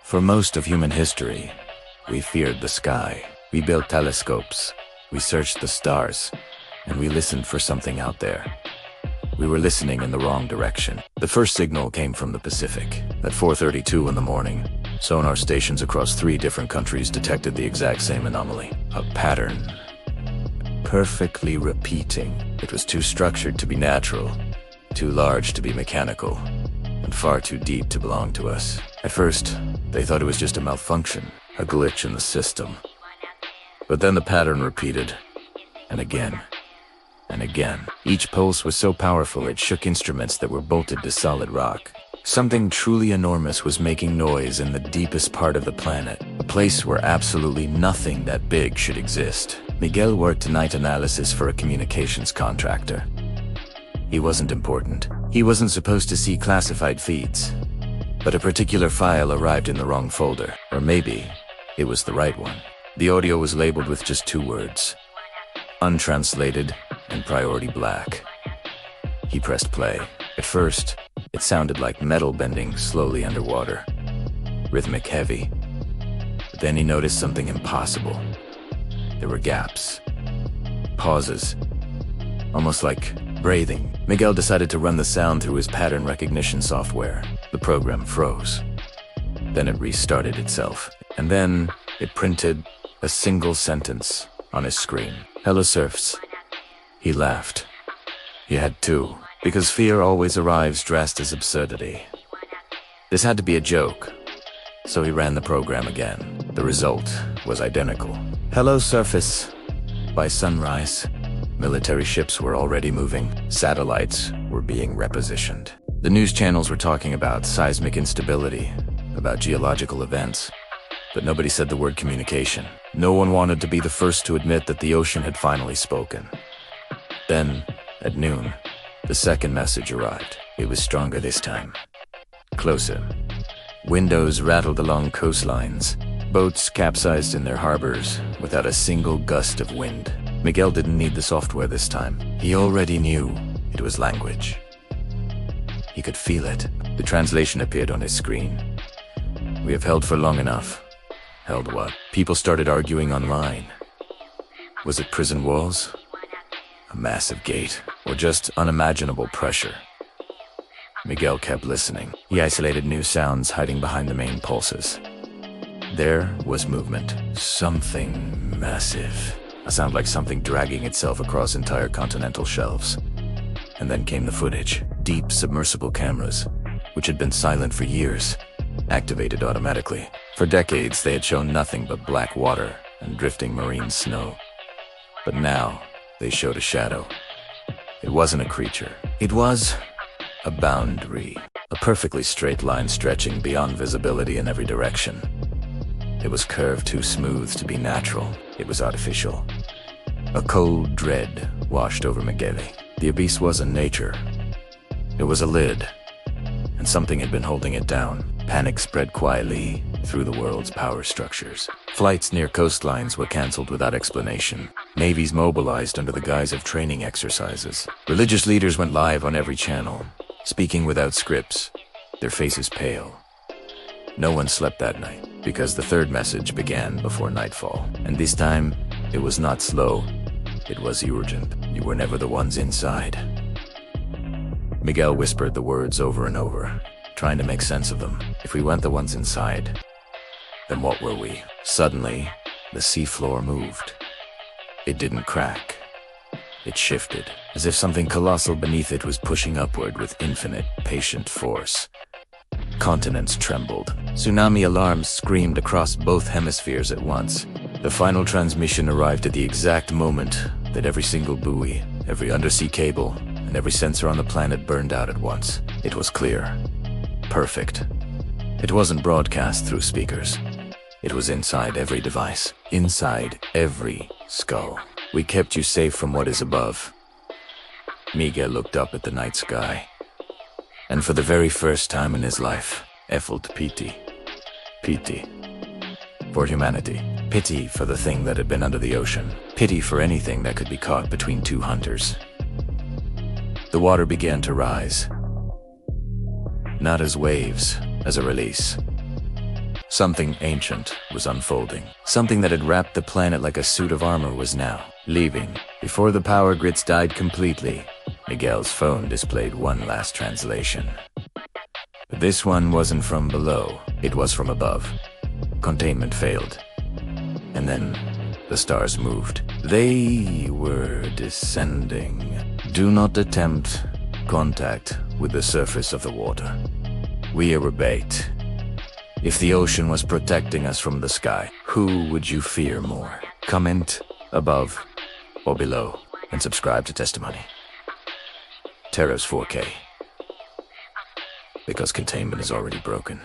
For most of human history, we feared the sky. We built telescopes, we searched the stars, and we listened for something out there. We were listening in the wrong direction. The first signal came from the Pacific. At 4:32 in the morning, sonar stations across 3 different countries detected the exact same anomaly. A pattern. Perfectly repeating. It was too structured to be natural, too large to be mechanical, and far too deep to belong to us. At first, they thought it was just a malfunction, a glitch in the system. But then the pattern repeated, and again, and again. Each pulse was so powerful it shook instruments that were bolted to solid rock. Something truly enormous was making noise in the deepest part of the planet, a place where absolutely nothing that big should exist. Miguel worked night analysis for a communications contractor. He wasn't important. He wasn't supposed to see classified feeds. But a particular file arrived in the wrong folder, or maybe it was the right one. The audio was labeled with just 2 words: untranslated and priority black. He pressed play. At first, it sounded like metal bending slowly underwater, rhythmic heavy. But then he noticed something impossible. There were gaps, pauses, almost like breathing. Miguel decided to run the sound through his pattern recognition software. The program froze. Then it restarted itself. And then it printed a single sentence on his screen. "Hello, serfs." He laughed. He had to, because fear always arrives dressed as absurdity. This had to be a joke, so he ran the program again. The result was identical. "Hello, surface." By sunrise, military ships were already moving. Satellites were being repositioned. The news channels were talking about seismic instability, about geological events. But nobody said the word communication. No one wanted to be the first to admit that the ocean had finally spoken. Then, at noon, the second message arrived. It was stronger this time. Closer. Windows rattled along coastlines. Boats capsized in their harbors without a single gust of wind. Miguel didn't need the software this time. He already knew it was language. He could feel it. The translation appeared on his screen. "We have held for long enough." Held what? People started arguing online. Was it prison walls? A massive gate? Or just unimaginable pressure? Miguel kept listening. He isolated new sounds hiding behind the main pulses. There was movement. Something massive. A sound like something dragging itself across entire continental shelves. And then came the footage. Deep submersible cameras, which had been silent for years, activated automatically. For decades, they had shown nothing but black water and drifting marine snow. But now, they showed a shadow. It wasn't a creature. It was a boundary. A perfectly straight line stretching beyond visibility in every direction. It was curved too smooth to be natural. It was artificial. A cold dread washed over Miguel. The abyss wasn't nature. It was a lid, and something had been holding it down. Panic spread quietly through the world's power structures. Flights near coastlines were canceled without explanation. Navies mobilized under the guise of training exercises. Religious leaders went live on every channel, speaking without scripts, their faces pale. No one slept that night, because the third message began before nightfall. And this time, it was not slow. It was urgent. You were never the ones inside. Miguel whispered the words over and over, trying to make sense of them. If we weren't the ones inside, then what were we? Suddenly, the seafloor moved. It didn't crack. It shifted, as if something colossal beneath it was pushing upward with infinite, patient force. Continents trembled. Tsunami alarms screamed across both hemispheres at once. The final transmission arrived at the exact moment that every single buoy, every undersea cable, and every sensor on the planet burned out at once. It was clear. Perfect. It wasn't broadcast through speakers. It was inside every device, inside every skull. "We kept you safe from what is above." Miguel looked up at the night sky, and for the very first time in his life, felt pity. Pity. For humanity. Pity for the thing that had been under the ocean. Pity for anything that could be caught between 2 hunters. The water began to rise. Not as waves, as a release. Something ancient was unfolding. Something that had wrapped the planet like a suit of armor was now leaving. Before the power grids died completely, Miguel's phone displayed one last translation. But this one wasn't from below, it was from above. Containment failed. And then the stars moved. They were descending. Do not attempt contact with the surface of the water. We are a bait. If the ocean was protecting us from the sky, who would you fear more? Comment above or below and subscribe to Testimony. Terros 4K. Because containment is already broken.